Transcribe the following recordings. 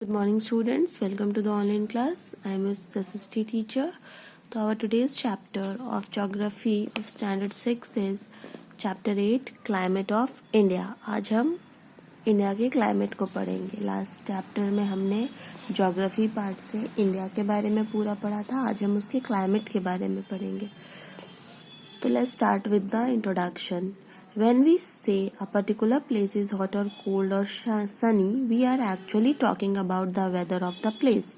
Good morning students, welcome to the online class. I am your SST teacher. So our today's chapter of geography of standard 6 is chapter 8 climate of India. आज हम India के climate को पढ़ेंगे. Last chapter में हमने geography part से India के बारे में पूरा पढ़ा था. आज हम उसके क्लाइमेट के बारे में पढ़ेंगे. तो let's start with the introduction. When we say a particular place is hot or cold or sunny, we are actually talking about the weather of the place.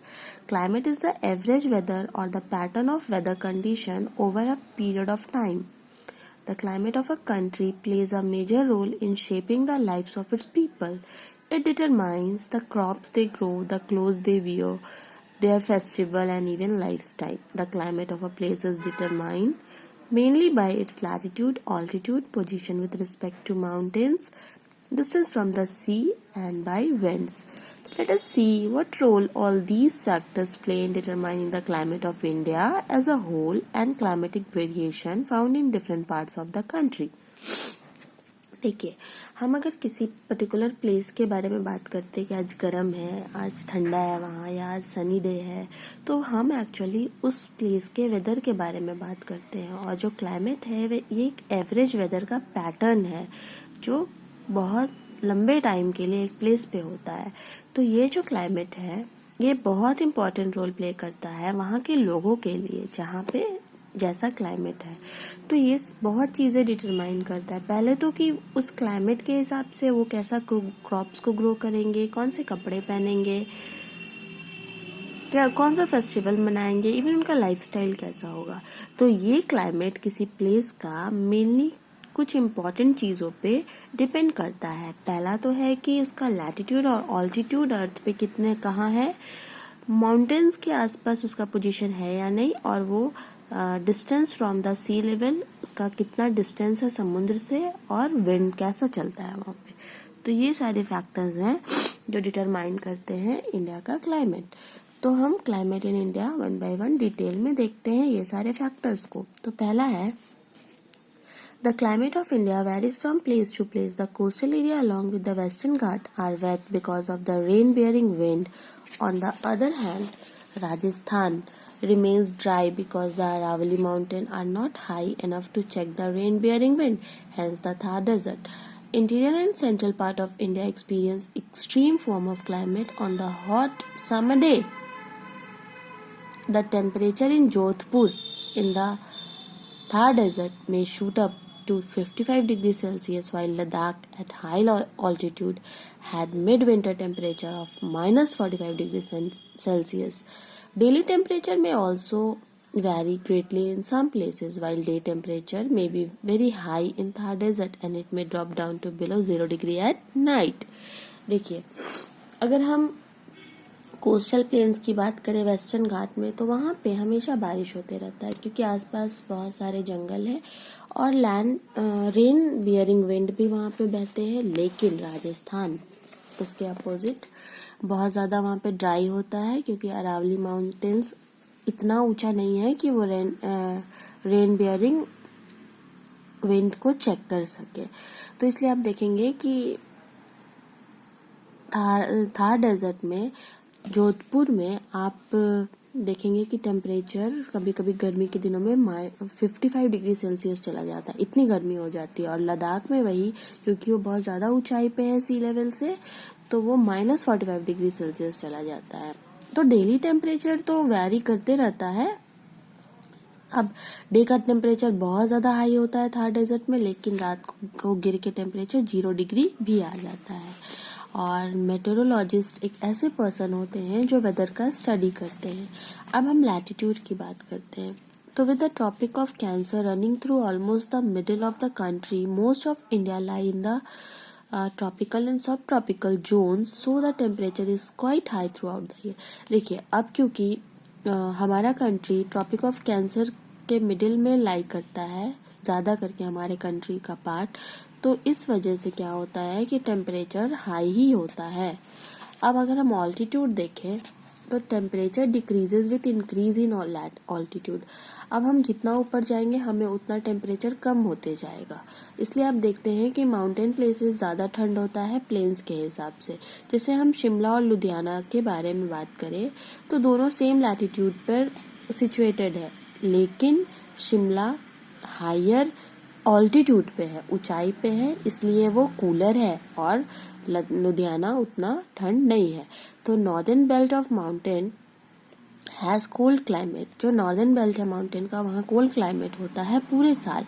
Climate is the average weather or the pattern of weather condition over a period of time. The climate of a country plays a major role in shaping the lives of its people. It determines the crops they grow, the clothes they wear, their festival and even lifestyle. The climate of a place is determined mainly by its latitude, altitude, position with respect to mountains, distance from the sea, and by winds. So let us see what role all these factors play in determining the climate of India as a whole and climatic variation found in different parts of the country. देखिए, हम अगर किसी particular place के बारे में बात करते हैं कि आज गर्म है, आज ठंडा है वहाँ, या आज सनी डे है, तो हम एक्चुअली उस प्लेस के वेदर के बारे में बात करते हैं. और जो क्लाइमेट है ये एक एवरेज वेदर का पैटर्न है जो बहुत लंबे टाइम के लिए एक प्लेस पे होता है. तो ये जो क्लाइमेट है ये बहुत इम्पोर्टेंट रोल प्ले करता है वहाँ के लोगों के लिए जहाँ पे जैसा क्लाइमेट है. तो ये बहुत चीज़ें डिटरमाइन करता है. पहले तो कि उस क्लाइमेट के हिसाब से वो कैसा क्रॉप्स को ग्रो करेंगे, कौन से कपड़े पहनेंगे, क्या कौन सा फेस्टिवल मनाएंगे, इवन उनका लाइफस्टाइल कैसा होगा. तो ये क्लाइमेट किसी प्लेस का मेनली कुछ इम्पॉर्टेंट चीज़ों पे डिपेंड करता है. पहला तो है कि उसका लैटिट्यूड और ऑल्टीट्यूड अर्थ पे कितने कहाँ है, माउंटेन्स के आसपास उसका पोजीशन है या नहीं, और वो distance from the sea level, उसका कितना डिस्टेंस है समुद्र से, और विंड कैसा चलता है वहाँ पे. तो ये सारे फैक्टर्स हैं जो डिटरमाइन करते हैं इंडिया का क्लाइमेट. तो हम climate in India one by one detail में देखते हैं ये सारे फैक्टर्स को. तो पहला है The climate of India varies from place to place. The coastal area along with the Western Ghat are wet because of the rain-bearing wind. On the other hand, Rajasthan remains dry because the Aravalli mountains are not high enough to check the rain-bearing wind, hence the Thar Desert. Interior and central part of India experience extreme form of climate on the hot summer day. The temperature in Jodhpur in the Thar Desert may shoot up to 55 degrees Celsius, while Ladakh at high altitude had mid-winter temperature of minus 45 degrees Celsius. Daily temperature may also vary greatly in some places, while day temperature may be very high in Thar Desert and it may drop down to below 0 degree at night. देखिए, अगर हम coastal planes की बात करें western घाट में, तो वहाँ पे हमेशा बारिश होते रहता है क्योंकि आसपास बहुत सारे जंगल हैं और रेन बियरिंग विंड भी वहाँ पे बहते हैं. लेकिन राजस्थान उसके अपोजिट बहुत ज़्यादा वहाँ पे ड्राई होता है क्योंकि अरावली माउंटेन्स इतना ऊंचा नहीं है कि वो रेन बियरिंग विंड को चेक कर सके. तो इसलिए आप देखेंगे कि थार डेजर्ट में, जोधपुर में आप देखेंगे कि टेम्परेचर कभी कभी गर्मी के दिनों में 55 डिग्री सेल्सियस चला जाता है, इतनी गर्मी हो जाती है. और लद्दाख में वही, क्योंकि वो बहुत ज़्यादा ऊंचाई पे है सी लेवल से, तो वो माइनस 45 डिग्री सेल्सियस चला जाता है. तो डेली टेम्परेचर तो वैरी करते रहता है. अब डे का टेम्परेचर बहुत ज़्यादा हाई होता है थार डेजर्ट में, लेकिन रात को गिर के टेम्परेचर 0 डिग्री भी आ जाता है. और मेटेरोलॉजिस्ट एक ऐसे पर्सन होते हैं जो वेदर का स्टडी करते हैं. अब हम लैटिट्यूड की बात करते हैं. तो with the tropic of cancer running through almost the middle of the country, most of India lie in the tropical and subtropical zones, so the temperature is quite high throughout the year. देखिए, अब क्योंकि हमारा country tropic of cancer के middle में lie करता है, ज़्यादा करके हमारे कंट्री का पार्ट, तो इस वजह से क्या होता है कि टेम्परेचर हाई ही होता है. अब अगर हम ऑल्टीट्यूड देखें तो temperature decreases with increase in altitude. अब हम जितना ऊपर जाएंगे हमें उतना टेम्परेचर कम होते जाएगा। इसलिए आप देखते हैं कि माउंटेन प्लेसेस ज़्यादा ठंड होता है प्लेन्स के हिसाब से। जैसे हम शिमला और लुधियाना के बारे में बात करें तो दोनों सेम लैटिट्यूड पर सिचुएटेड है, लेकिन शिमला हायर ऑल्टीट्यूड पे है, ऊंचाई पे है, इसलिए वो कूलर है और लुधियाना उतना ठंड नहीं है। तो northern belt of mountain has cold climate. जो नॉर्दर्न बेल्ट है माउंटेन का वहाँ कोल्ड क्लाइमेट होता है पूरे साल,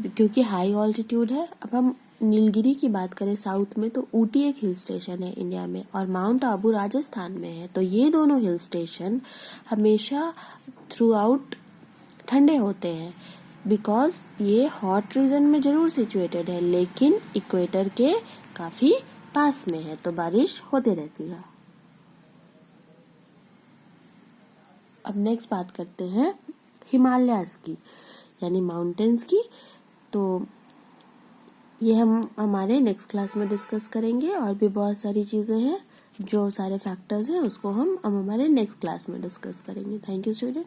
क्योंकि हाई ऑल्टीट्यूड है। अब हम नीलगिरी की बात करें साउथ में तो ऊटी एक हिल स्टेशन है इंडिया में और माउंट आबू राजस्थान में है। तो ये दोनों हिल स्टेशन हमेशा थ्रू आउट ठंडे होते हैं, बिकॉज ये हॉट रीजन में जरूर सिचुएटेड है लेकिन इक्वेटर के काफी पास में है, तो बारिश होते रहती है। अब नेक्स्ट बात करते हैं हिमालयाज की, यानी माउंटेन्स की। तो ये हम हमारे नेक्स्ट क्लास में डिस्कस करेंगे। और भी बहुत सारी चीज़ें हैं, जो सारे फैक्टर्स हैं उसको हम हमारे नेक्स्ट क्लास में डिस्कस करेंगे। Thank you student.